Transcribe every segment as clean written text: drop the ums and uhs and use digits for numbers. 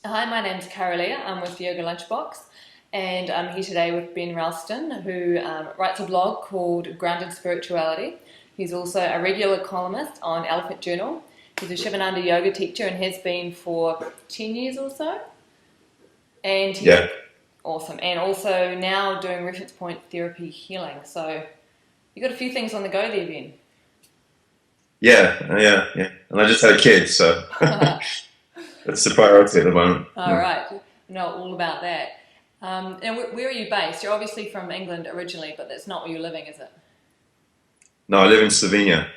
Hi, my name's Kara-Leah. I'm with Yoga Lunchbox, and I'm here today with Ben Ralston, who writes a blog called Grounded Spirituality. He's also a regular columnist on Elephant Journal. He's a Sivananda yoga teacher and has been for 10 years or so. And he's Yeah, awesome. And also now doing reference point therapy healing. So you've got a few things on the go there, Ben. yeah. And I just had a kid, so that's the priority at the moment. All Yeah. right, know all about that. And where are you based? You're obviously from England originally, but that's not where you're living, is it? No, I live in Slovenia.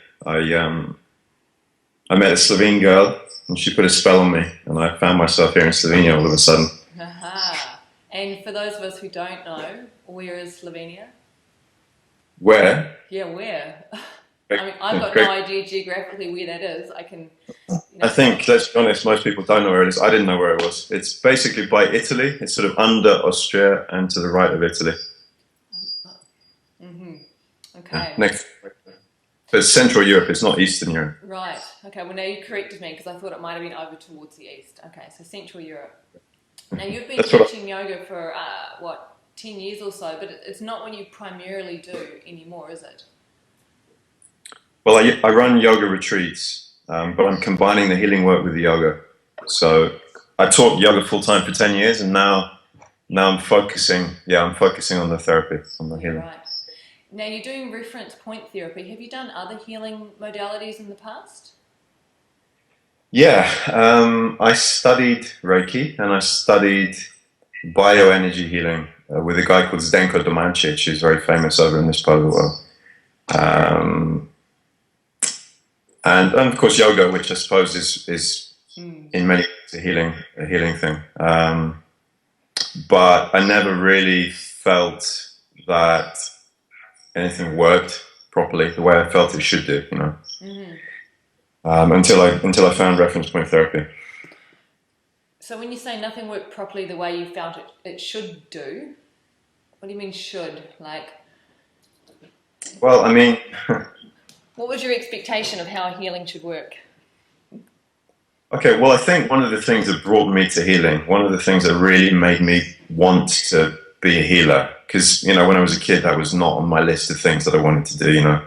I met a Slovene girl, and she put a spell on me, and I found myself here in Slovenia all of a sudden. Aha. And for those of us who don't know, where is Slovenia? Where? Yeah, where? Great, I mean, I've got no great. idea geographically where that is. I can, you I know. think, let's be honest, most people don't know where it is. I didn't know where it was. It's basically by Italy. It's sort of under Austria and to the right of Italy. Hmm. Yeah. Okay. Next, but it's Central Europe. It's not Eastern Europe. Right. Okay. Well, now you corrected me because I thought it might have been over towards the east. Okay. So Central Europe. Now you've been That's what. teaching yoga for what, 10 years or so, but it's not what you primarily do anymore, is it? Well, I run yoga retreats, but I'm combining the healing work with the yoga. So I taught yoga full time for 10 years, and now I'm focusing. Yeah, I'm focusing on the therapy, on the Yeah, healing. right. Now you're doing reference point therapy. Have you done other healing modalities in the past? Yeah, I studied Reiki and I studied bioenergy healing with a guy called Zdenko Domancic, who's very famous over in this part of the world. Um, and of course yoga, which I suppose is Mm. in many ways a healing thing. But I never really felt that anything worked properly the way I felt it should do, Hmm. until I found reference point therapy. So when you say nothing worked properly the way you felt it should do, what do you mean should? Like, Well, I mean, what was your expectation of how healing should work? okay, well, I think one of the things that brought me to healing, one of the things that really made me want to be a healer, because, when I was a kid, that was not on my list of things that I wanted to do, Mm.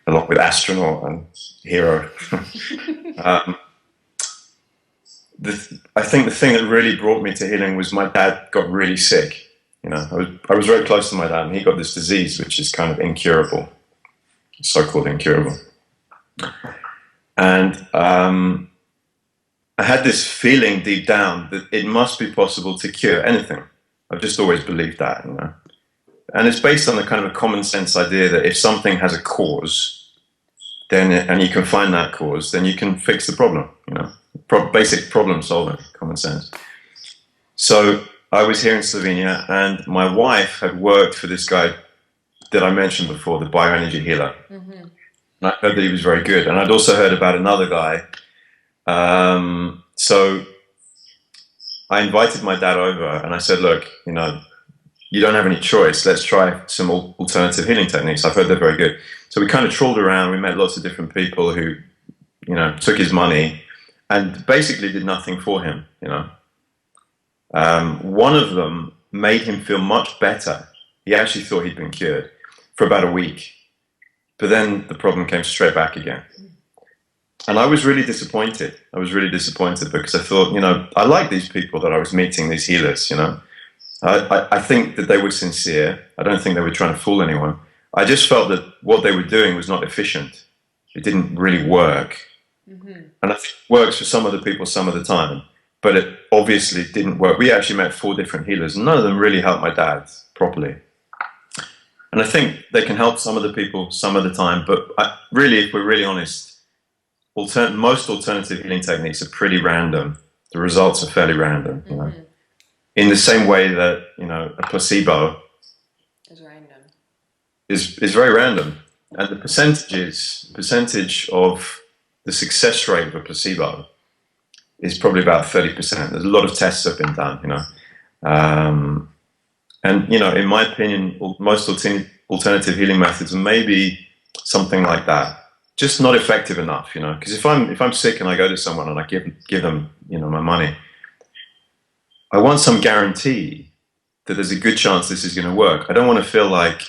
along with astronaut and hero. um, I think the thing that really brought me to healing was my dad got really sick. I was very close to my dad, and he got this disease which is kind of incurable, so-called incurable. And I had this feeling deep down that it must be possible to cure anything. I've just always believed that. And it's based on a kind of a common sense idea that if something has a cause, and you can find that cause, then you can fix the problem. Basic problem solving, common sense. So I was here in Slovenia, and my wife had worked for this guy that I mentioned before, the bioenergy healer. Mm-hmm. And I heard that he was very good, and I'd also heard about another guy. So I invited my dad over, and I said, "Look, you don't have any choice. Let's try some alternative healing techniques. I've heard they're very good." So we kind of trawled around. We met lots of different people who, took his money and basically did nothing for him. One of them made him feel much better. He actually thought he'd been cured for about a week, but then the problem came straight back again. And I was really disappointed. I was really disappointed because I thought, I like these people that I was meeting, these healers. I think that they were sincere. I don't think they were trying to fool anyone. I just felt that what they were doing was not efficient. It didn't really work. Mm-hmm. And I think it works for some of the people some of the time, but it obviously didn't work. We actually met 4 different healers, and none of them really helped my dad properly. And I think they can help some of the people some of the time, but really, if we're really honest, most alternative healing techniques are pretty random. The results are fairly random. Mm-hmm. In the same way that a placebo It's random. is very random, and the percentage of the success rate of a placebo is probably about 30%. There's a lot of tests that have been done. Um, and in my opinion, most alternative healing methods are maybe something like that, just not effective enough. Because if I'm sick and I go to someone and I give them my money, I want some guarantee that there's a good chance this is going to work. I don't want to feel like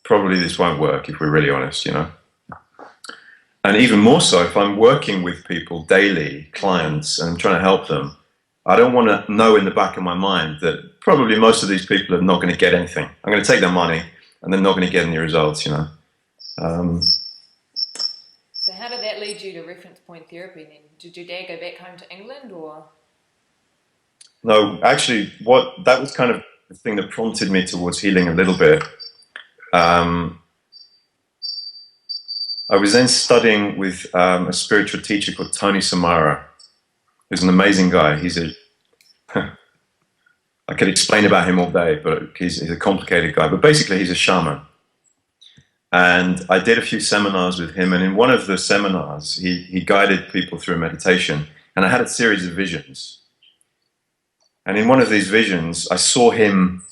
probably this won't work, if we're really honest, you know. And even more so, if I'm working with people daily, clients, and I'm trying to help them, I don't want to know in the back of my mind that probably most of these people are not going to get anything. I'm going to take their money and they're not going to get any results, you know. So how did that lead you to reference point therapy then? Did your dad go back home to England, or? No, actually, that was kind of the thing that prompted me towards healing a little bit. I was then studying with a spiritual teacher called Tony Samara, who's an amazing guy. I could explain about him all day, but he's a complicated guy. But basically, he's a shaman. And I did a few seminars with him. And in one of the seminars, he guided people through meditation. And I had a series of visions. And in one of these visions, I saw him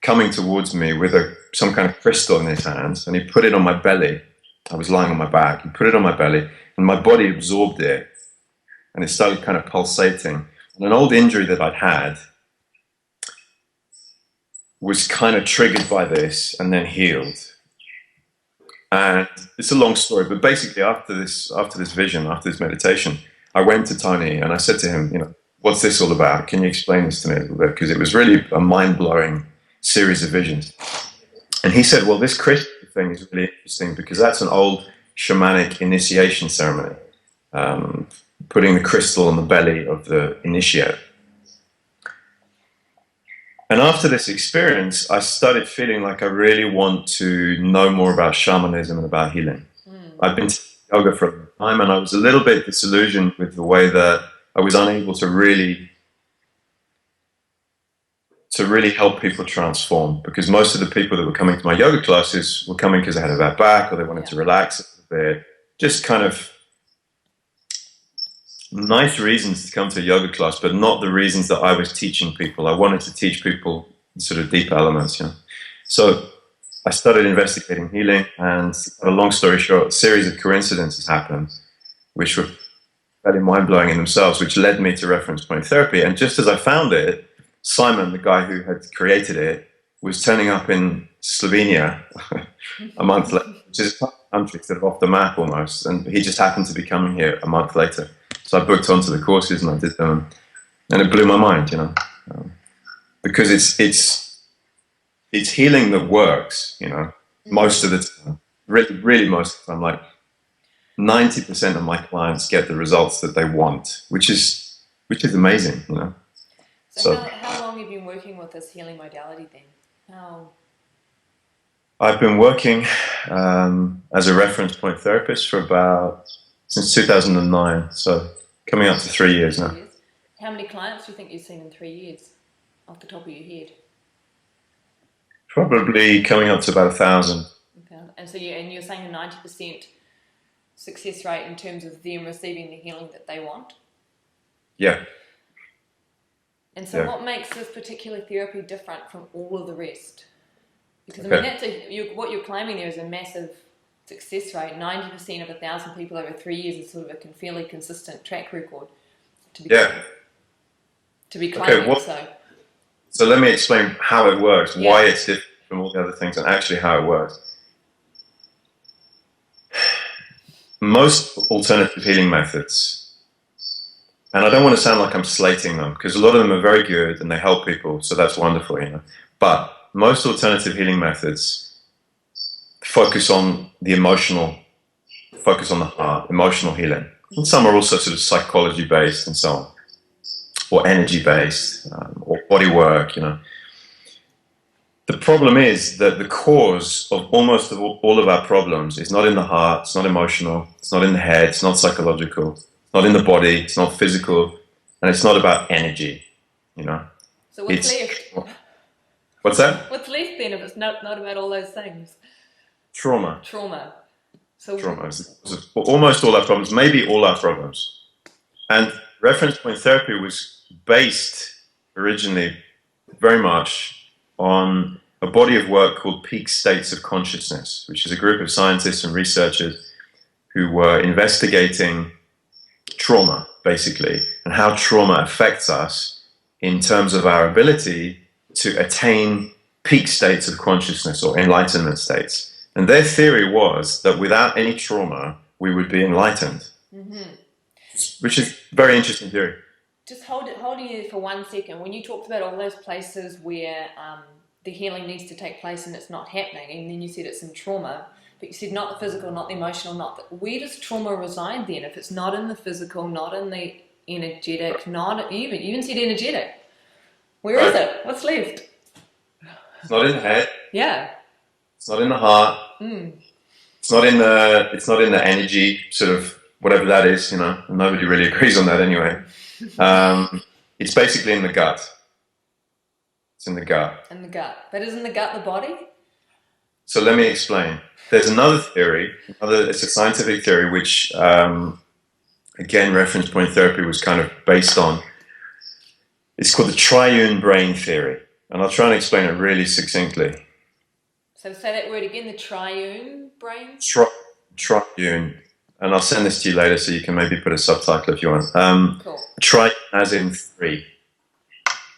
coming towards me with some kind of crystal in his hands. And he put it on my belly. I was lying on my back. He put it on my belly. And my body absorbed it. And it started kind of pulsating. And an old injury that I'd had was kind of triggered by this and then healed. And it's a long story, but basically after this vision, after this meditation, I went to Tony and I said to him, you know, what's this all about? Can you explain this to me a little bit? Because it was really a mind-blowing series of visions. And he said, well, this crystal thing is really interesting because that's an old shamanic initiation ceremony, putting the crystal on the belly of the initiate. And after this experience, I started feeling like I really want to know more about shamanism and about healing. I've been teaching yoga for a long time, and I was a little bit disillusioned with the way that I was unable to really help people transform, because most of the people that were coming to my yoga classes were coming because they had a bad back or they wanted to relax a bit, just kind of nice reasons to come to a yoga class, but not the reasons that I was teaching people. I wanted to teach people sort of deep elements, you know. So I started investigating healing, and a long story short, a series of coincidences happened, which were fairly mind-blowing in themselves, which led me to reference point therapy. And just as I found it, Simon, the guy who had created it, was turning up in Slovenia a month later, which is a country sort of off the map almost, and he just happened to be coming here a month later. So I booked onto the courses and I did them, and it blew my mind, you know, because it's healing that works, you know, most of the time, really most of the time. Like 90% of my clients get the results that they want, which is amazing, you know. So how long have you been working with this healing modality then? I've been working as a reference point therapist since 2009, so coming up to 3 years now. How many clients do you think you've seen in 3 years, off the top of your head? Probably coming up to about 1,000. Okay. And so you're saying 90% success rate in terms of them receiving the healing that they want? Yeah. And so what makes this particular therapy different from all of the rest? Because I mean, what you're claiming there is a massive success rate. 90% of 1,000 people over 3 years is sort of a fairly consistent track record to be claiming. Okay, so let me explain how it works, why it's different from all the other things, and actually how it works. Most alternative healing methods, and I don't want to sound like I'm slating them, because a lot of them are very good and they help people, so that's wonderful, you know. But most alternative healing methods focus on the emotional, focus on the heart, emotional healing. And some are also sort of psychology-based and so on, or energy-based, or body work, you know. The problem is that the cause of almost all of our problems is not in the heart, it's not emotional, it's not in the head, it's not psychological, it's not in the body, it's not physical, and it's not about energy, you know. So what's left? What's that? What's left then if it's not about all those things? Trauma. So trauma. Almost all our problems, maybe all our problems. And reference point therapy was based originally very much on a body of work called Peak States of Consciousness, which is a group of scientists and researchers who were investigating trauma, basically, and how trauma affects us in terms of our ability to attain peak states of consciousness or enlightenment states. And their theory was that without any trauma, we would be enlightened, which is a very interesting theory. Just holding you for 1 second. When you talked about all those places where the healing needs to take place and it's not happening, and then you said it's in trauma, but you said not the physical, not the emotional, not the... Where does trauma reside then? If it's not in the physical, not in the energetic, not even said energetic. Where is it? What's left? It's not in the head. Yeah. It's not in the heart. It's not in the energy, sort of whatever that is, you know. Nobody really agrees on that anyway. It's basically in the gut. It's in the gut. In the gut. But isn't the gut the body? So let me explain. There's another theory, it's a scientific theory, which, again, reference point therapy was kind of based on. It's called the Triune brain theory. And I'll try and explain it really succinctly. So say that word again, the triune brain? Triune. And I'll send this to you later so you can maybe put a subtitle if you want. Cool. Triune as in 3,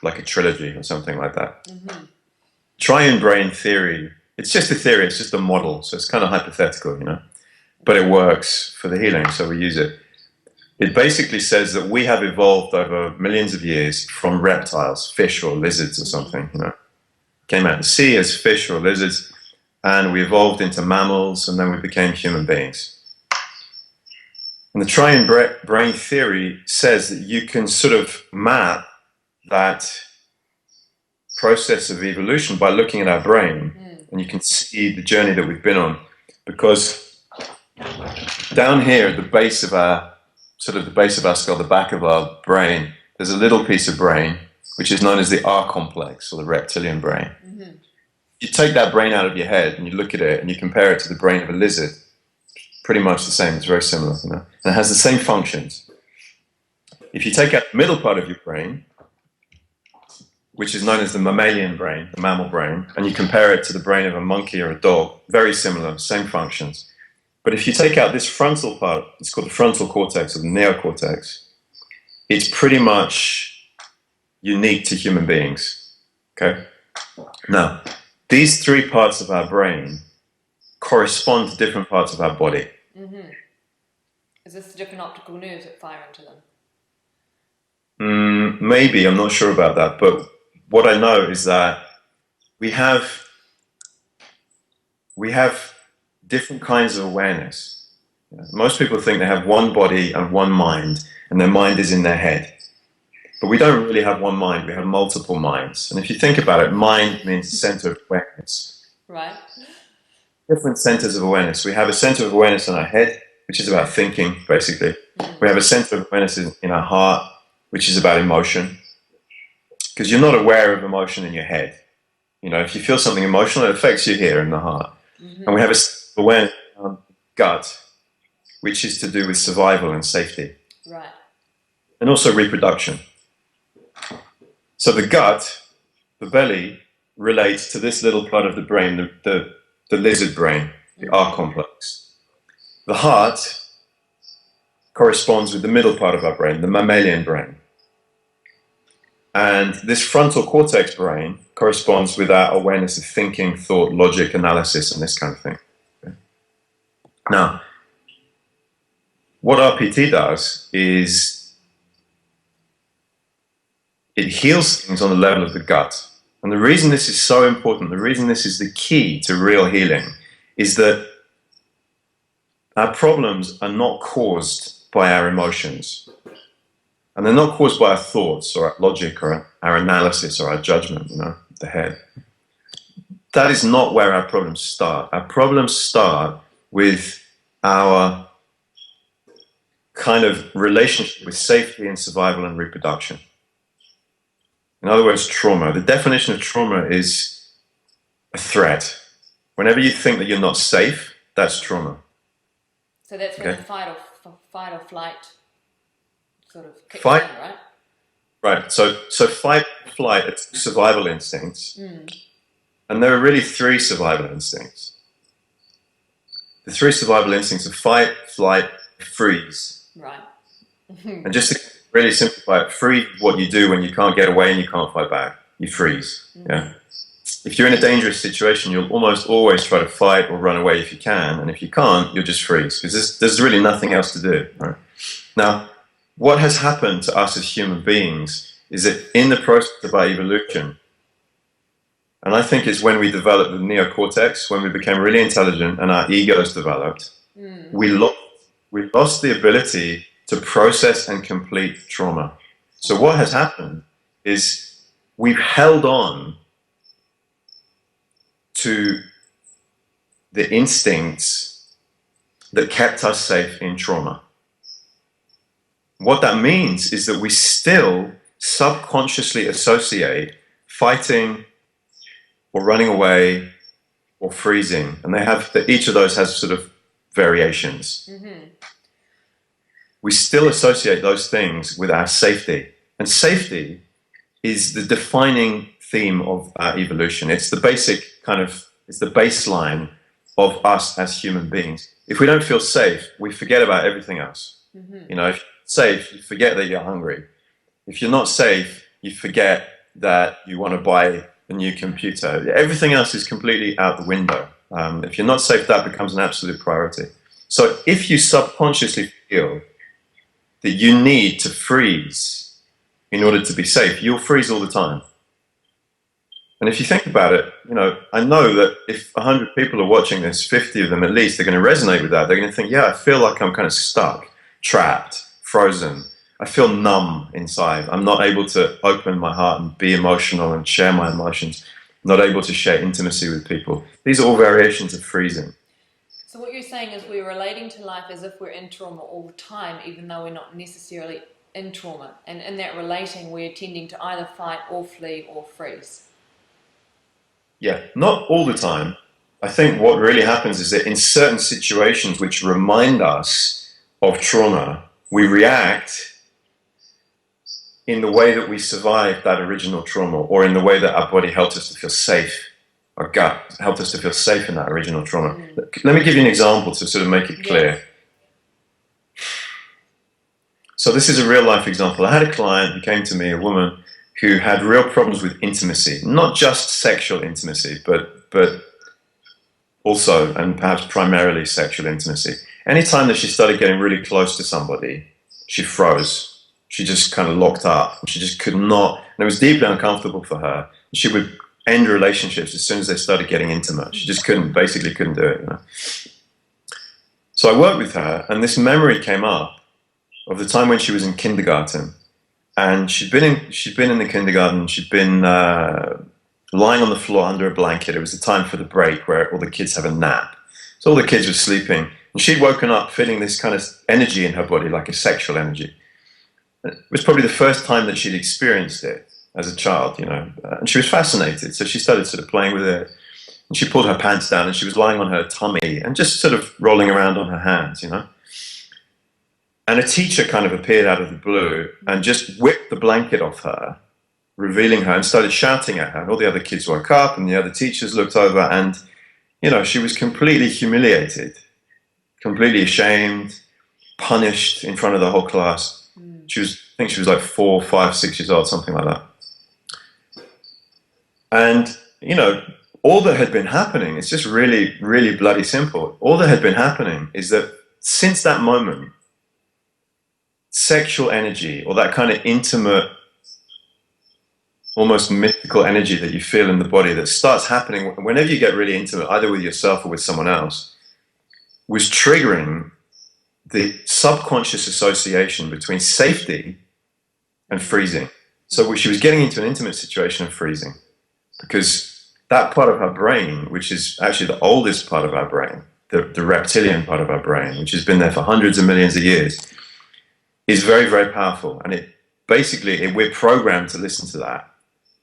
like a trilogy or something like that. Triune brain theory, it's just a theory, it's just a model, so it's kind of hypothetical, you know. But it works for the healing, so we use it. It basically says that we have evolved over millions of years from reptiles, fish or lizards or something, you know. Came out of the sea as fish or lizards, and we evolved into mammals, and then we became human beings. And the Triune brain theory says that you can sort of map that process of evolution by looking at our brain, and you can see the journey that we've been on. Because down here at the base of our skull, the back of our brain, there's a little piece of brain which is known as the R complex, or the reptilian brain. You take that brain out of your head and you look at it and you compare it to the brain of a lizard, pretty much the same, it's very similar, you know, and it has the same functions. If you take out the middle part of your brain, which is known as the mammalian brain, the mammal brain, and you compare it to the brain of a monkey or a dog, very similar, same functions. But if you take out this frontal part, it's called the frontal cortex or the neocortex, it's pretty much unique to human beings, okay? Now, these 3 parts of our brain correspond to different parts of our body. Is this the different optical nerves that fire into them? Maybe, I'm not sure about that, but what I know is that we have different kinds of awareness. Most people think they have one body and one mind, and their mind is in their head. But we don't really have one mind, we have multiple minds. And if you think about it, mind means center of awareness. Right. Different centers of awareness. We have a center of awareness in our head, which is about thinking, basically. We have a center of awareness in our heart, which is about emotion. Because you're not aware of emotion in your head. You know, if you feel something emotional, it affects you here in the heart. And we have a sense of awareness in our gut, which is to do with survival and safety. Right. And also reproduction. So the gut, the belly, relates to this little part of the brain, the lizard brain, the R complex. The heart corresponds with the middle part of our brain, the mammalian brain. And this frontal cortex brain corresponds with our awareness of thinking, thought, logic, analysis, and this kind of thing. Okay. Now, what RPT does is it heals things on the level of the gut. And the reason this is so important, the reason this is the key to real healing, is that our problems are not caused by our emotions. And they're not caused by our thoughts or our logic or our analysis or our judgment, you know, the head. That is not where our problems start. Our problems start with our kind of relationship with safety and survival and reproduction. In other words, trauma. The definition of trauma is a threat. Whenever you think that you're not safe, that's trauma. So that's when the fight or flight sort of kicks Fight, in, right? Right. So fight or flight are 2 survival instincts. And there are really 3 survival instincts. The 3 survival instincts are fight, flight, freeze. Right. And just to really simplify it, freeze what you do when you can't get away and you can't fight back. You freeze. Yeah. If you're in a dangerous situation, you'll almost always try to fight or run away if you can, and if you can't, you'll just freeze because there's really nothing else to do. Right? Now, what has happened to us as human beings is that in the process of our evolution, and I think it's when we developed the neocortex, when we became really intelligent and our egos developed, we lost the ability to process and complete trauma. So what has happened is we've held on to the instincts that kept us safe in trauma. What that means is that we still subconsciously associate fighting or running away or freezing, and each of those has sort of variations. We still associate those things with our safety, and safety is the defining theme of our evolution. It's the it's the baseline of us as human beings. If we don't feel safe, we forget about everything else. You know, if you're safe, you forget that you're hungry. If you're not safe, you forget that you want to buy a new computer. Everything else is completely out the window. If you're not safe, that becomes an absolute priority. So if you subconsciously feel that you need to freeze in order to be safe, you'll freeze all the time. And if you think about it, you know, I know that if 100 people are watching this, 50 of them at least, they're going to resonate with that. They're going to think, yeah, I feel like I'm kind of stuck, trapped, frozen. I feel numb inside. I'm not able to open my heart and be emotional and share my emotions. Not able to share intimacy with people. These are all variations of freezing. So what you're saying is we're relating to life as if we're in trauma all the time, even though we're not necessarily in trauma. And in that relating, we're tending to either fight or flee or freeze. Yeah, not all the time. I think what really happens is that in certain situations which remind us of trauma, we react in the way that we survived that original trauma, or in the way that our body helped us to feel safe. Our gut helped us to feel safe in that original trauma. Let me give you an example to sort of make it clear. So this is a real life example. I had a client who came to me, a woman who had real problems with intimacy, not just sexual intimacy, but also, and perhaps primarily, sexual intimacy. Anytime that she started getting really close to somebody, she froze. She just kind of locked up. She just could not, and it was deeply uncomfortable for her. She would end relationships as soon as they started getting intimate. She just basically couldn't do it, you know. So I worked with her, and this memory came up of the time when she was in kindergarten. And she'd been in the kindergarten. She'd been lying on the floor under a blanket. It was the time for the break where all the kids have a nap. So all the kids were sleeping, and she'd woken up feeling this kind of energy in her body, like a sexual energy. It was probably the first time that she'd experienced it as a child, you know. And she was fascinated, so she started sort of playing with it. And she pulled her pants down, and she was lying on her tummy and just sort of rolling around on her hands, you know. And a teacher kind of appeared out of the blue and just whipped the blanket off her, revealing her, and started shouting at her. And all the other kids woke up, and the other teachers looked over, and, you know, she was completely humiliated, completely ashamed, punished in front of the whole class. I think she was like 4, 5, 6 years old, something like that. And, you know, all that had been happening, it's just really, really bloody simple. All that had been happening is that since that moment, sexual energy, or that kind of intimate, almost mythical energy that you feel in the body that starts happening whenever you get really intimate, either with yourself or with someone else, was triggering the subconscious association between safety and freezing. So she was getting into an intimate situation and freezing, because that part of her brain, which is actually the oldest part of our brain, the reptilian part of our brain, which has been there for hundreds of millions of years, is very, very powerful. And it basically, we're programmed to listen to that.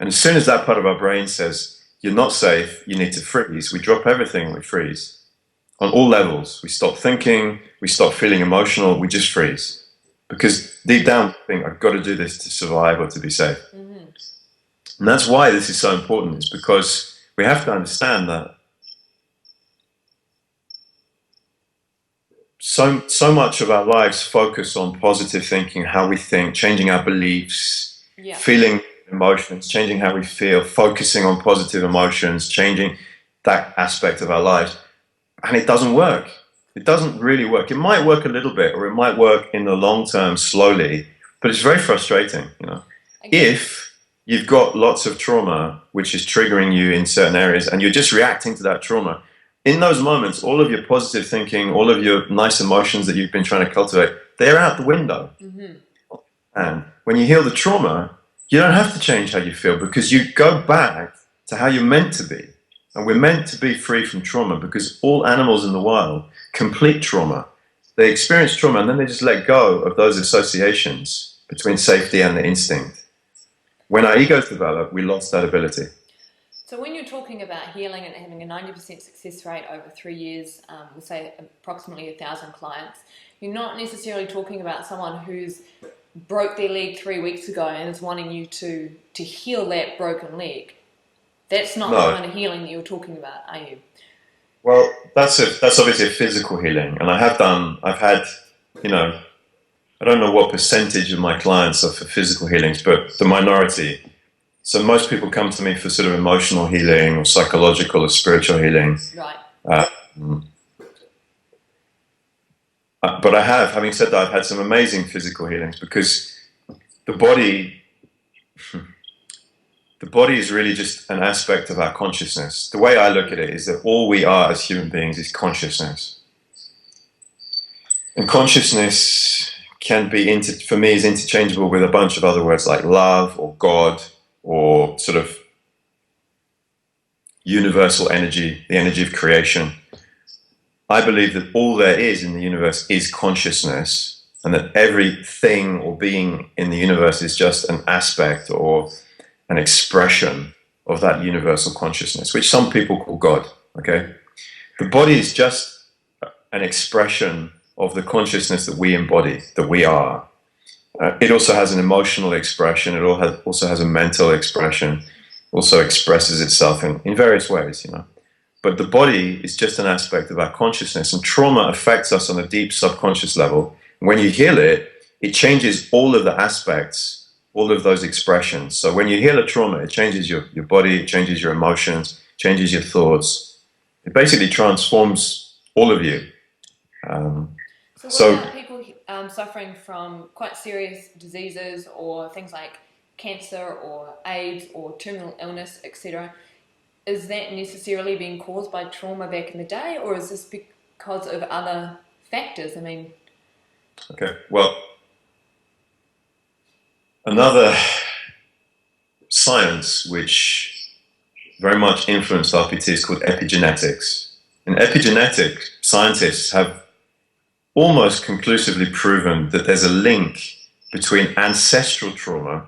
And as soon as that part of our brain says, you're not safe, you need to freeze, we drop everything and we freeze. On all levels, we stop thinking, we stop feeling emotional, we just freeze. Because deep down, we think, I've got to do this to survive or to be safe. And that's why this is so important. It's because we have to understand that so much of our lives focus on positive thinking, how we think, changing our beliefs, Yeah. feeling emotions, changing how we feel, focusing on positive emotions, changing that aspect of our lives. And it doesn't work. It doesn't really work. It might work a little bit, or it might work in the long term slowly, but it's very frustrating, you know. If you've got lots of trauma which is triggering you in certain areas and you're just reacting to that trauma, in those moments, all of your positive thinking, all of your nice emotions that you've been trying to cultivate, they're out the window. Mm-hmm. And when you heal the trauma, you don't have to change how you feel because you go back to how you're meant to be. And we're meant to be free from trauma because all animals in the wild complete trauma. They experience trauma and then they just let go of those associations between safety and the instinct. When our egos develop, we lost that ability. So when you're talking about healing and having a 90% success rate over 3 years, we'll say approximately 1,000 clients, you're not necessarily talking about someone who's broke their leg 3 weeks ago and is wanting you to heal that broken leg. That's not the kind of healing that you're talking about, are you? Well, that's obviously a physical healing, and I've had, you know, I don't know what percentage of my clients are for physical healings, but the minority. So most people come to me for sort of emotional healing or psychological or spiritual healing. Right. But having said that, I've had some amazing physical healings because the body is really just an aspect of our consciousness. The way I look at it is that all we are as human beings is consciousness. And consciousness can be, for me, is interchangeable with a bunch of other words like love or God or sort of universal energy, the energy of creation. I believe that all there is in the universe is consciousness, and that everything or being in the universe is just an aspect or an expression of that universal consciousness, which some people call God, okay? The body is just an expression of the consciousness that we embody, that we are. It also has an emotional expression, it also has a mental expression, also expresses itself in various ways, you know. But the body is just an aspect of our consciousness, and trauma affects us on a deep subconscious level. When you heal it, it changes all of the aspects, all of those expressions. So when you heal a trauma, it changes your body, it changes your emotions, changes your thoughts. It basically transforms all of you. So what about people suffering from quite serious diseases or things like cancer or AIDS or terminal illness, etc.? Is that necessarily being caused by trauma back in the day, or is this because of other factors? I mean... Okay, well, another science which very much influenced RPT is called epigenetics. In epigenetics, scientists have almost conclusively proven that there's a link between ancestral trauma,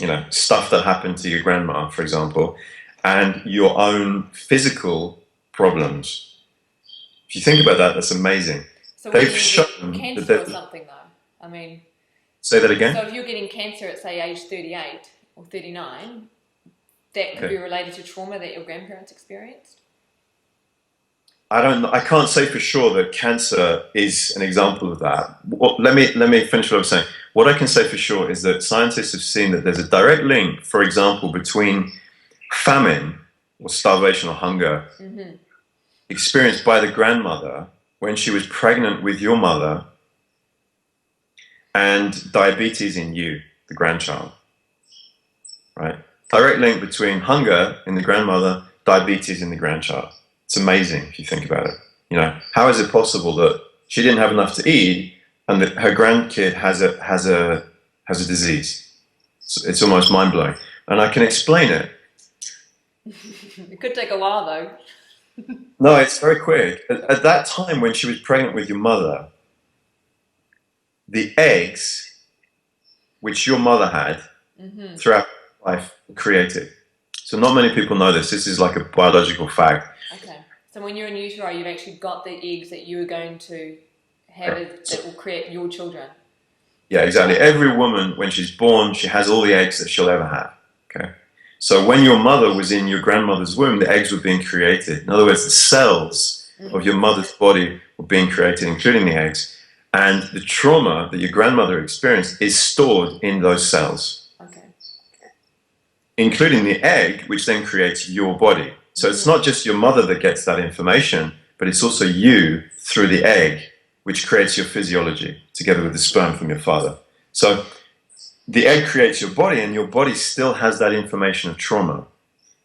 you know, stuff that happened to your grandma, for example, and your own physical problems. If you think about that, that's amazing. So they've shown cancer or something, though. I mean, say that again. So if you're getting cancer at, say, age 38 or 39, that could be related to trauma that your grandparents experienced. I can't say for sure that cancer is an example of that. Let me finish what I was saying. What I can say for sure is that scientists have seen that there's a direct link, for example, between famine or starvation or hunger experienced by the grandmother when she was pregnant with your mother and diabetes in you, the grandchild, right? Direct link between hunger in the grandmother, diabetes in the grandchild. It's amazing if you think about it. You know, how is it possible that she didn't have enough to eat and that her grandkid has a disease? It's almost mind blowing, and I can explain it. It could take a while, though. No, it's very quick. At that time when she was pregnant with your mother, the eggs which your mother had throughout life were created. So not many people know this. This is like a biological fact. Okay. So when you're in utero, you've actually got the eggs that you're going to have that will create your children. Yeah, exactly. Every woman, when she's born, she has all the eggs that she'll ever have. Okay. So when your mother was in your grandmother's womb, the eggs were being created. In other words, the cells of your mother's body were being created, including the eggs. And the trauma that your grandmother experienced is stored in those cells, including the egg, which then creates your body. So it's not just your mother that gets that information, but it's also you through the egg, which creates your physiology together with the sperm from your father. So the egg creates your body, and your body still has that information of trauma.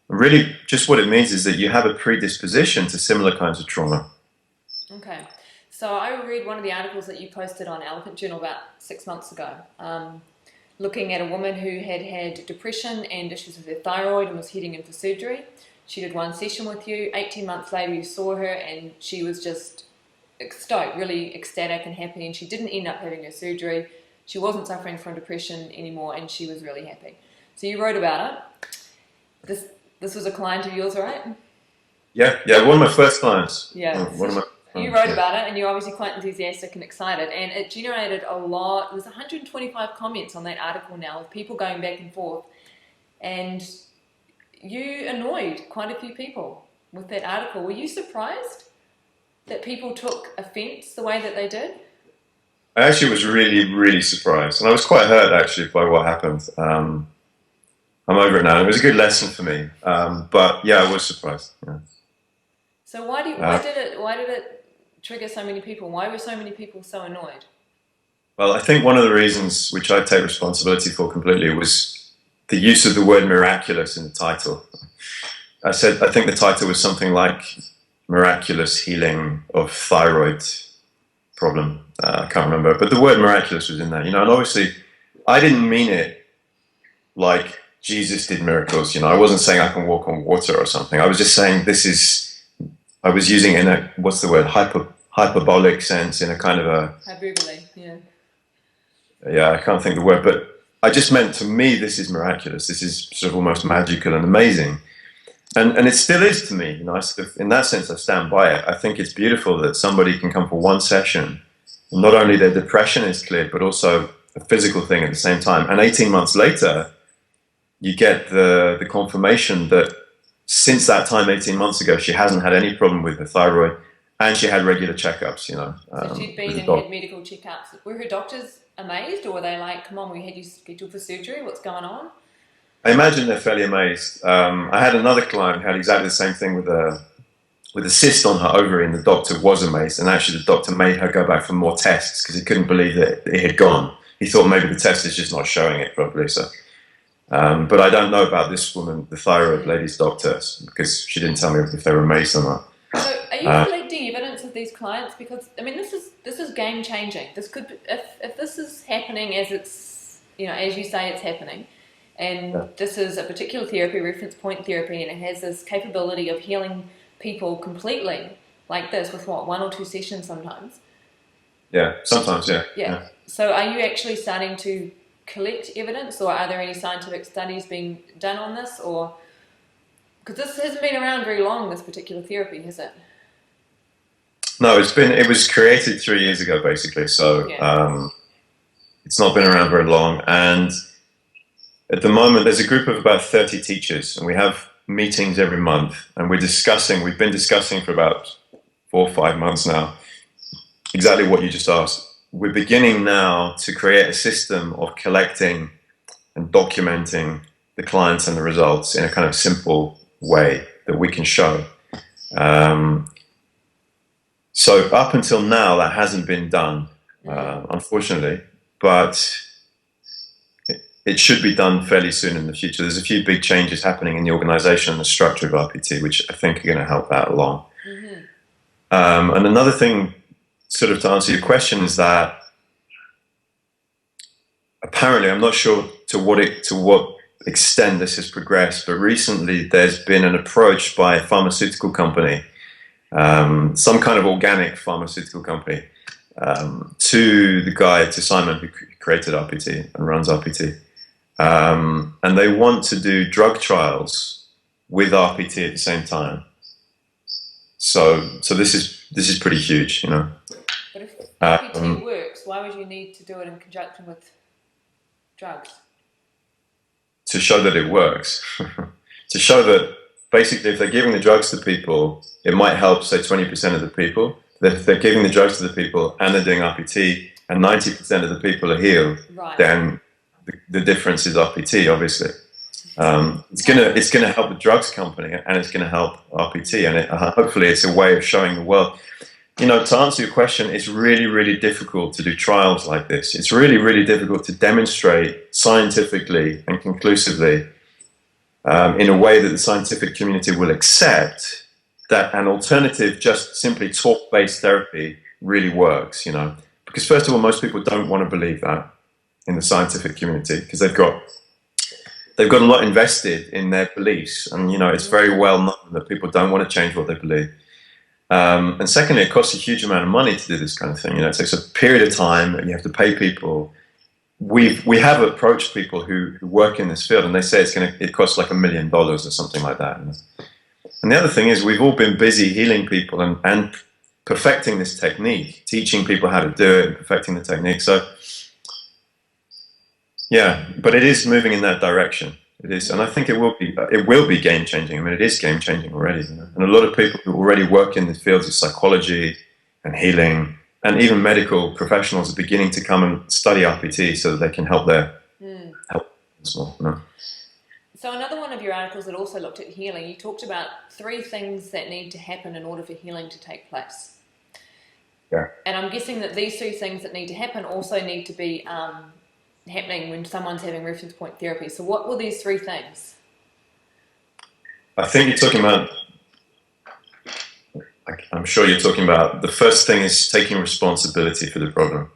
Really, just what it means is that you have a predisposition to similar kinds of trauma. Okay. So I read one of the articles that you posted on Elephant Journal about 6 months ago, looking at a woman who had had depression and issues with her thyroid and was heading in for surgery. She did one session with you. 18 months later, you saw her, and she was just stoked, really ecstatic and happy, and she didn't end up having her surgery. She wasn't suffering from depression anymore, and she was really happy. So you wrote about it. This was a client of yours, right? Yeah, one of my first clients. Yeah. One of my you wrote about it, and you're obviously quite enthusiastic and excited, and it generated a lot. There's 125 comments on that article now, with people going back and forth, and you annoyed quite a few people with that article. Were you surprised that people took offence the way that they did? I actually was really, really surprised, and I was quite hurt actually by what happened. I'm over it now. It was a good lesson for me, but yeah, I was surprised. Yeah. So why did it trigger so many people? Why were so many people so annoyed? Well, I think one of the reasons, which I take responsibility for completely, was the use of the word miraculous in the title. I think the title was something like "Miraculous Healing of Thyroid Problem." I can't remember, but the word miraculous was in there, and obviously I didn't mean it like Jesus did miracles, I wasn't saying I can walk on water or something. I was just saying I was using in a, what's the word, hyperbolic sense, in a kind of a... Hyperbole, yeah. Yeah, I can't think of the word, but I just meant, to me, this is miraculous. This is sort of almost magical and amazing. And it still is to me, in that sense, I stand by it. I think it's beautiful that somebody can come for one session, and not only their depression is cleared, but also a physical thing at the same time. And 18 months later, you get the confirmation that since that time, 18 months ago, she hasn't had any problem with her thyroid, and she had regular checkups, So she'd been and had medical checkups. Were her doctors amazed, or were they like, come on, we had you scheduled for surgery, what's going on? I imagine they're fairly amazed. I had another client who had exactly the same thing with a cyst on her ovary, and the doctor was amazed, and actually the doctor made her go back for more tests because he couldn't believe that it had gone. He thought maybe the test is just not showing it properly, so... but I don't know about this woman, the thyroid lady's doctors, because she didn't tell me if they were amazed or not. So are you collecting evidence of these clients? Because, I mean, this is game changing. This could, if this is happening as it's, as you say it's happening, and this is a particular therapy, reference point therapy, and it has this capability of healing people completely, like this, with what, 1 or 2 sessions sometimes? Yeah, sometimes, yeah. So are you actually starting to collect evidence, or are there any scientific studies being done on this, or because this hasn't been around very long, this particular therapy, has it? No, it was created 3 years ago, basically, so it's not been around very long. And at the moment there's a group of about 30 teachers, and we have meetings every month, and we've been discussing for about 4 or 5 months now exactly what you just asked. We're beginning now to create a system of collecting and documenting the clients and the results in a kind of simple way that we can show. So up until now, that hasn't been done, unfortunately, but it should be done fairly soon in the future. There's a few big changes happening in the organization and the structure of RPT, which I think are going to help that along. And another thing, sort of to answer your question, is that apparently, I'm not sure to what extent this has progressed, but recently there's been an approach by a pharmaceutical company, some kind of organic pharmaceutical company, to Simon, who created RPT and runs RPT. And they want to do drug trials with RPT at the same time. So this is pretty huge, But if RPT works, why would you need to do it in conjunction with drugs? To show that it works. To show that basically, if they're giving the drugs to people, it might help, say, 20% of the people. If they're giving the drugs to the people and they're doing RPT and 90% of the people are healed, Right. then the difference is RPT, obviously. It's gonna help the drugs company and it's gonna help RPT, and hopefully it's a way of showing the world. You know, to answer your question, it's really, really difficult to do trials like this. It's really, really difficult to demonstrate scientifically and conclusively in a way that the scientific community will accept that an alternative, just simply talk-based therapy really works, you know. Because first of all, most people don't want to believe that in the scientific community because they've got a lot invested in their beliefs, and you know it's very well known that people don't want to change what they believe. And secondly, it costs a huge amount of money to do this kind of thing. You know, it takes a period of time, and you have to pay people. We have approached people who work in this field, and they say it costs like $1 million or something like that. And the other thing is, we've all been busy healing people and perfecting this technique, teaching people how to do it, and perfecting the technique. So, yeah, but it is moving in that direction. It is, and I think it will be game changing. I mean, it is game changing already. You know? And a lot of people who already work in the fields of psychology and healing, and even medical professionals, are beginning to come and study RPT so that they can help as well. You know? So another one of your articles that also looked at healing, you talked about 3 things that need to happen in order for healing to take place. Yeah. And I'm guessing that these 3 things that need to happen also need to be happening when someone's having reference point therapy. So what were these 3 things? I think you're talking about, I'm sure you're talking about, the first thing is taking responsibility for the problem.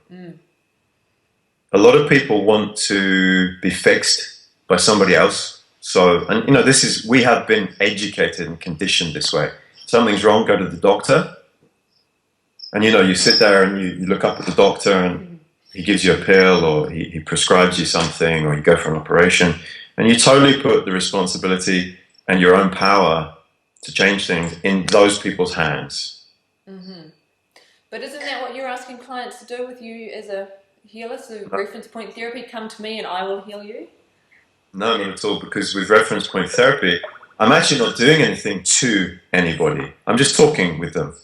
A lot of people want to be fixed by somebody else. So, and you know, we have been educated and conditioned this way. Something's wrong, go to the doctor. And you know, you sit there and you look up at the doctor and he gives you a pill, or he prescribes you something, or you go for an operation, and you totally put the responsibility and your own power to change things in those people's hands. Mm-hmm. But isn't that what you're asking clients to do with you as a healer? So reference point therapy, come to me and I will heal you? No, not at all, because with reference point therapy, I'm actually not doing anything to anybody. I'm just talking with them.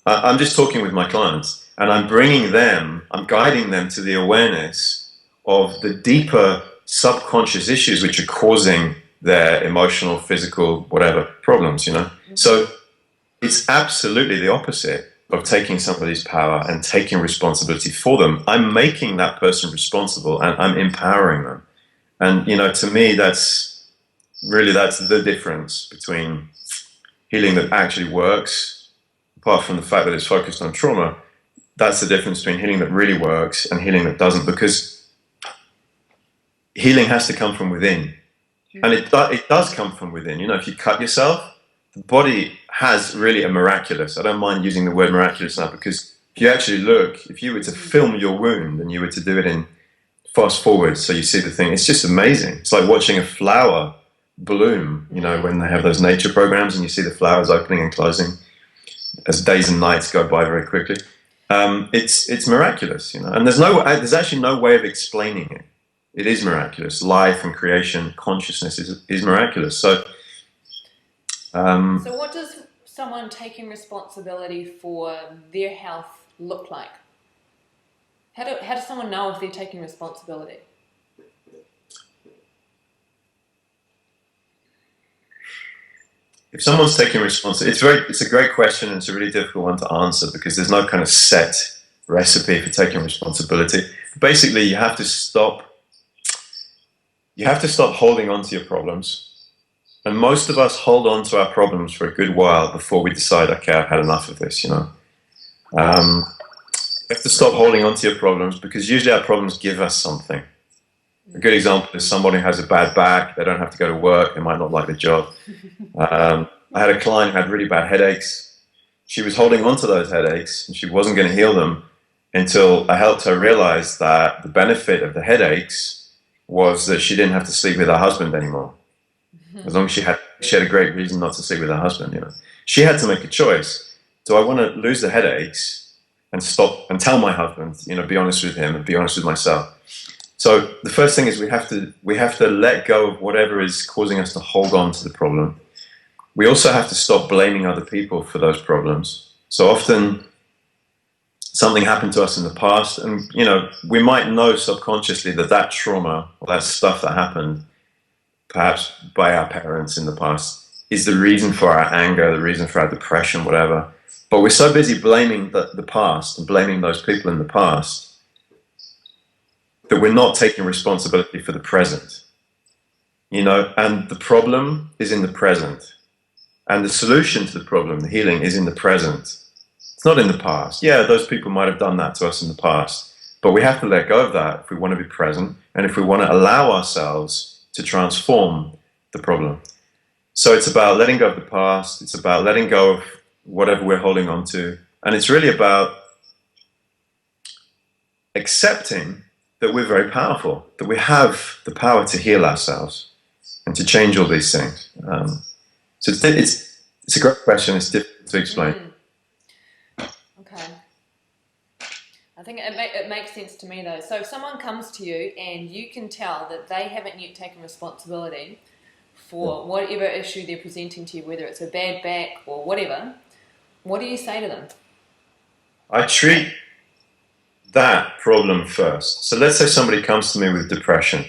I'm just talking with my clients, and I'm guiding them to the awareness of the deeper subconscious issues which are causing their emotional, physical, whatever problems, you know. Mm-hmm. So it's absolutely the opposite of taking somebody's power and taking responsibility for them. I'm making that person responsible, and I'm empowering them. And, you know, to me, that's the difference between healing that actually works, apart from the fact that it's focused on trauma. That's the difference between healing that really works and healing that doesn't, because healing has to come from within. And it does come from within. You know, if you cut yourself, the body has really a miraculous, I don't mind using the word miraculous now, because if you actually look, if you were to film your wound and you were to do it in fast forward so you see the thing, it's just amazing. It's like watching a flower bloom, you know, when they have those nature programs and you see the flowers opening and closing as days and nights go by very quickly. It's miraculous, you know, and there's actually no way of explaining it. It is miraculous. Life and creation, consciousness is miraculous. So what does someone taking responsibility for their health look like? How does someone know if they're taking responsibility? If someone's taking responsibility, it's a great question, and it's a really difficult one to answer because there's no kind of set recipe for taking responsibility. Basically, you have to stop holding on to your problems. And most of us hold on to our problems for a good while before we decide, okay, I've had enough of this, you know. You have to stop holding on to your problems, because usually our problems give us something. A good example is somebody who has a bad back, they don't have to go to work, they might not like the job. I had a client who had really bad headaches. She was holding on to those headaches and she wasn't going to heal them until I helped her realize that the benefit of the headaches was that she didn't have to sleep with her husband anymore. As long as she had a great reason not to sleep with her husband, you know. She had to make a choice. Do I want to lose the headaches and stop and tell my husband, you know, be honest with him and be honest with myself? So the first thing is we have to let go of whatever is causing us to hold on to the problem. we also have to stop blaming other people for those problems. So often something happened to us in the past, and we might know subconsciously that trauma or that stuff that happened perhaps by our parents in the past is the reason for our anger, the reason for our depression, whatever. But we're so busy blaming the past and blaming those people in the past that we're not taking responsibility for the present. And the problem is in the present. And the solution to the problem, the healing, is in the present. It's not in the past. Yeah, those people might have done that to us in the past, but we have to let go of that if we want to be present and if we want to allow ourselves to transform the problem. So it's about letting go of the past. It's about letting go of whatever we're holding on to. And it's really about accepting that we're very powerful, that we have the power to heal ourselves and to change all these things. So it's a great question. It's difficult to explain. Okay. I think it makes sense to me though. So if someone comes to you and you can tell that they haven't yet taken responsibility for whatever issue they're presenting to you, whether it's a bad back or whatever, what do you say to them? I treat that problem first. So let's say somebody comes to me with depression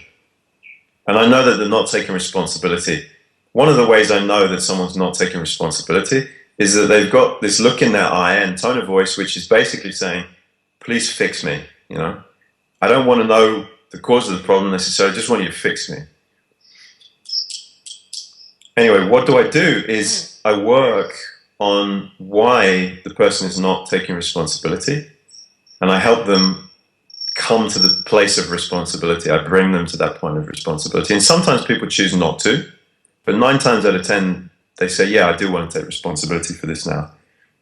and I know that they're not taking responsibility. One of the ways I know that someone's not taking responsibility is that they've got this look in their eye and tone of voice which is basically saying, please fix me. I don't want to know the cause of the problem necessarily, I just want you to fix me. Anyway, what do? Is I work on why the person is not taking responsibility, and I help them come to the place of responsibility. I bring them to that point of responsibility. And sometimes people choose not to, but 9 times out of 10, they say, yeah, I do want to take responsibility for this now.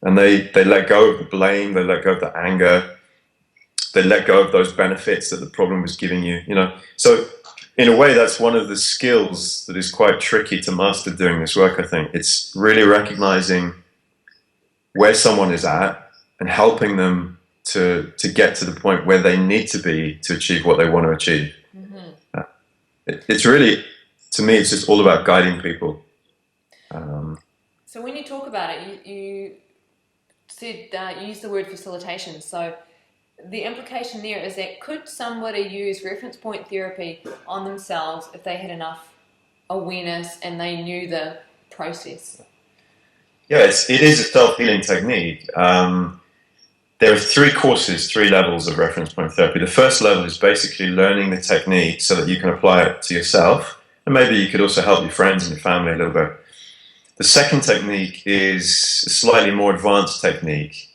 And they let go of the blame, they let go of the anger, they let go of those benefits that the problem was giving you, So in a way, that's one of the skills that is quite tricky to master doing this work, I think. It's really recognizing where someone is at and helping them to get to the point where they need to be to achieve what they want to achieve. Mm-hmm. It's really, to me, it's just all about guiding people. So when you talk about it, you said you used the word facilitation. So the implication there is that could somebody use reference point therapy on themselves if they had enough awareness and they knew the process? Yeah, it is a self-healing technique. There are 3 levels of reference point therapy. The first level is basically learning the technique so that you can apply it to yourself, and maybe you could also help your friends and your family a little bit. The second technique is a slightly more advanced technique,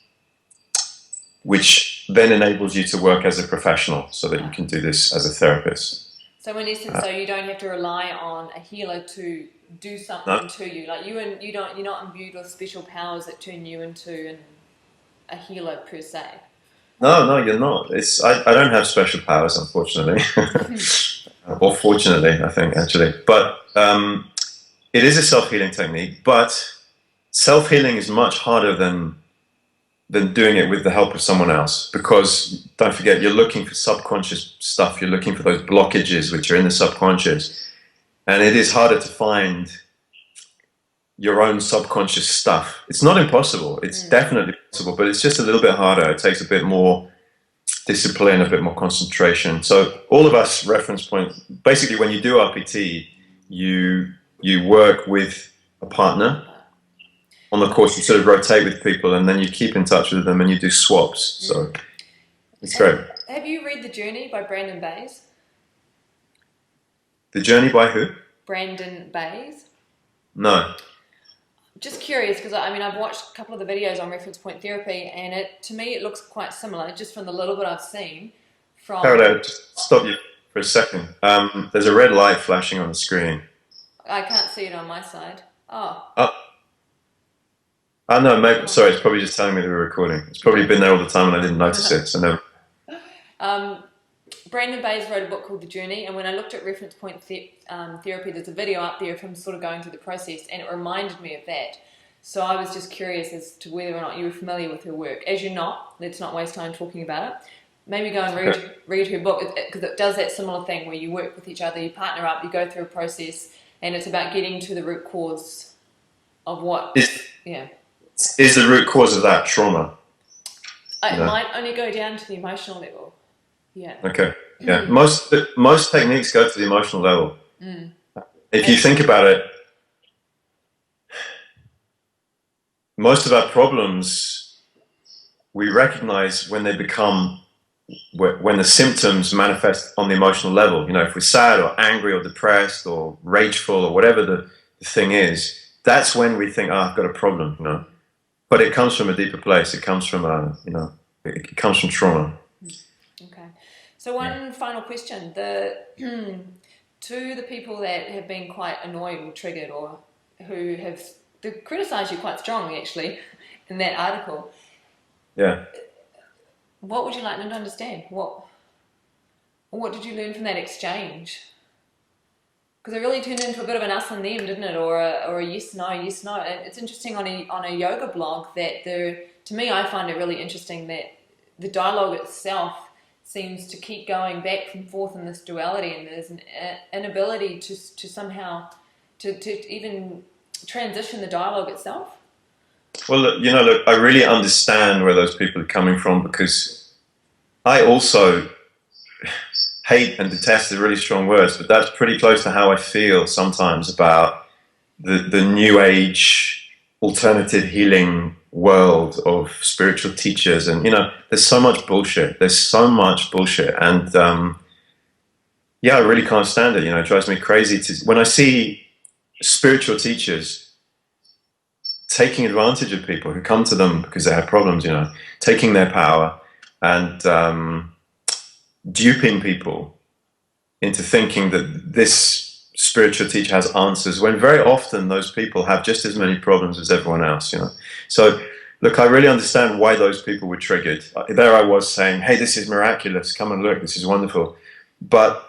which then enables you to work as a professional so that you can do this as a therapist. So in essence, so you don't have to rely on a healer to do something to you. Like you're not imbued with special powers that turn you into a healer per se. No, you're not. I don't have special powers, unfortunately, or fortunately, I think actually. But it is a self-healing technique. But self-healing is much harder than doing it with the help of someone else, because don't forget, you're looking for subconscious stuff. You're looking for those blockages which are in the subconscious, and it is harder to find your own subconscious stuff. It's not impossible. It's definitely possible, but it's just a little bit harder. It takes a bit more discipline, a bit more concentration. So all of us reference point, basically when you do RPT, you work with a partner. On the course, you sort of rotate with people, and then you keep in touch with them, and you do swaps. So it's great. Have you read The Journey by Brandon Bayes? The Journey by who? Brandon Bayes. No. Just curious, because I've watched a couple of the videos on reference point therapy, and to me it looks quite similar, just from the little bit I've seen. Kara-Leah, just stop you for a second. There's a red light flashing on the screen. I can't see it on my side. Oh no, maybe, sorry, it's probably just telling me that we're recording. It's probably been there all the time and I didn't notice it, so no. Brandon Bayes wrote a book called The Journey, and when I looked at reference point therapy, there's a video up there of him sort of going through the process, and it reminded me of that. So I was just curious as to whether or not you were familiar with her work. As you're not, let's not waste time talking about it. Maybe go and read her book, because it does that similar thing where you work with each other, you partner up, you go through a process, and it's about getting to the root cause of what, Is yeah. is the root cause of that trauma? It might only go down to the emotional level. Yeah. Okay. Yeah. Most techniques go to the emotional level. If you think about it, most of our problems we recognize when they become, when the symptoms manifest on the emotional level. You know, if we're sad or angry or depressed or rageful or whatever the thing is, that's when we think, I've got a problem, you know. But it comes from a deeper place. It comes from it comes from trauma. Okay. So one final question: to the people that have been quite annoyed or triggered, or who have criticised you quite strongly, actually, in that article. Yeah. What would you like them to understand? What did you learn from that exchange? Because it really turned into a bit of an us and them, didn't it? Or a yes no. And it's interesting on a yoga blog that to me, I find it really interesting that the dialogue itself seems to keep going back and forth in this duality, and there's an inability to somehow to even transition the dialogue itself. Well, look, I really understand where those people are coming from, because I also hate and detest are really strong words, but that's pretty close to how I feel sometimes about the new age alternative healing world of spiritual teachers. And, there's so much bullshit. And, I really can't stand it. It drives me crazy when I see spiritual teachers taking advantage of people who come to them because they have problems, taking their power and duping people into thinking that this spiritual teacher has answers, when very often those people have just as many problems as everyone else, So, look, I really understand why those people were triggered. There I was saying, hey, this is miraculous, come and look, this is wonderful. But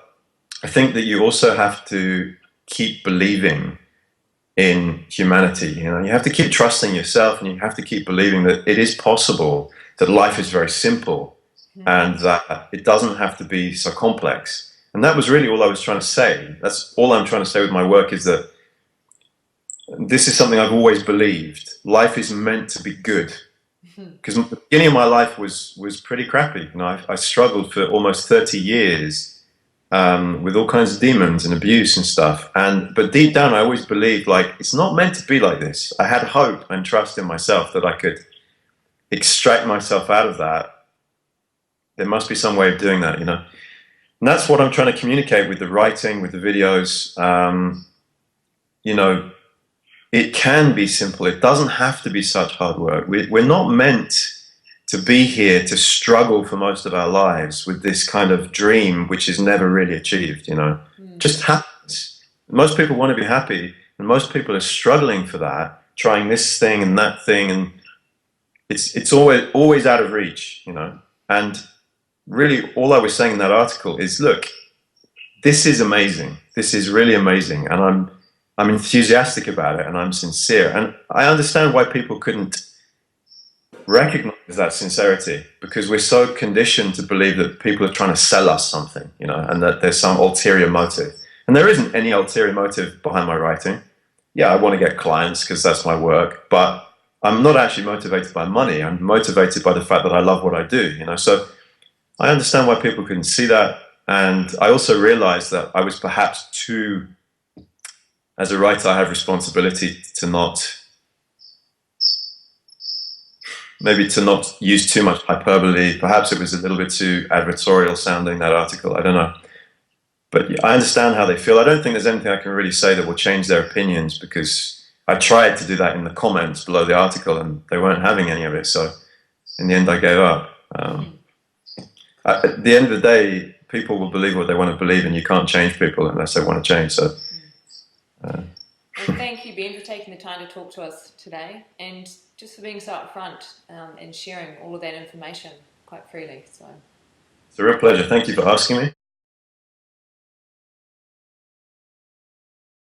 I think that you also have to keep believing in humanity. You have to keep trusting yourself, and you have to keep believing that it is possible, that life is very simple, and that it doesn't have to be so complex. And that was really all I was trying to say. That's all I'm trying to say with my work, is that this is something I've always believed. Life is meant to be good. Because the beginning of my life was pretty crappy. I struggled for almost 30 years with all kinds of demons and abuse and stuff. But deep down, I always believed, like, it's not meant to be like this. I had hope and trust in myself that I could extract myself out of that. There must be some way of doing that, And that's what I'm trying to communicate with the writing, with the videos. It can be simple. It doesn't have to be such hard work. We're not meant to be here to struggle for most of our lives with this kind of dream, which is never really achieved, Just happens. Most people want to be happy, and most people are struggling for that, trying this thing and that thing, and it's always out of reach, And really, all I was saying in that article is, look, this is amazing. This is really amazing, and I'm enthusiastic about it, and I'm sincere, and I understand why people couldn't recognize that sincerity, because we're so conditioned to believe that people are trying to sell us something, and that there's some ulterior motive. And there isn't any ulterior motive behind my writing. Yeah, I want to get clients because that's my work, but I'm not actually motivated by money. I'm motivated by the fact that I love what I do, So I understand why people couldn't see that. And I also realized that I was perhaps as a writer, I have responsibility to not use too much hyperbole. Perhaps it was a little bit too advertorial sounding, that article. I don't know. But I understand how they feel. I don't think there's anything I can really say that will change their opinions, because I tried to do that in the comments below the article and they weren't having any of it. So in the end, I gave up. At the end of the day, people will believe what they want to believe, and you can't change people unless they want to change. So. Well, thank you, Ben, for taking the time to talk to us today, and just for being so upfront and sharing all of that information quite freely. So, It's a real pleasure. Thank you for asking me.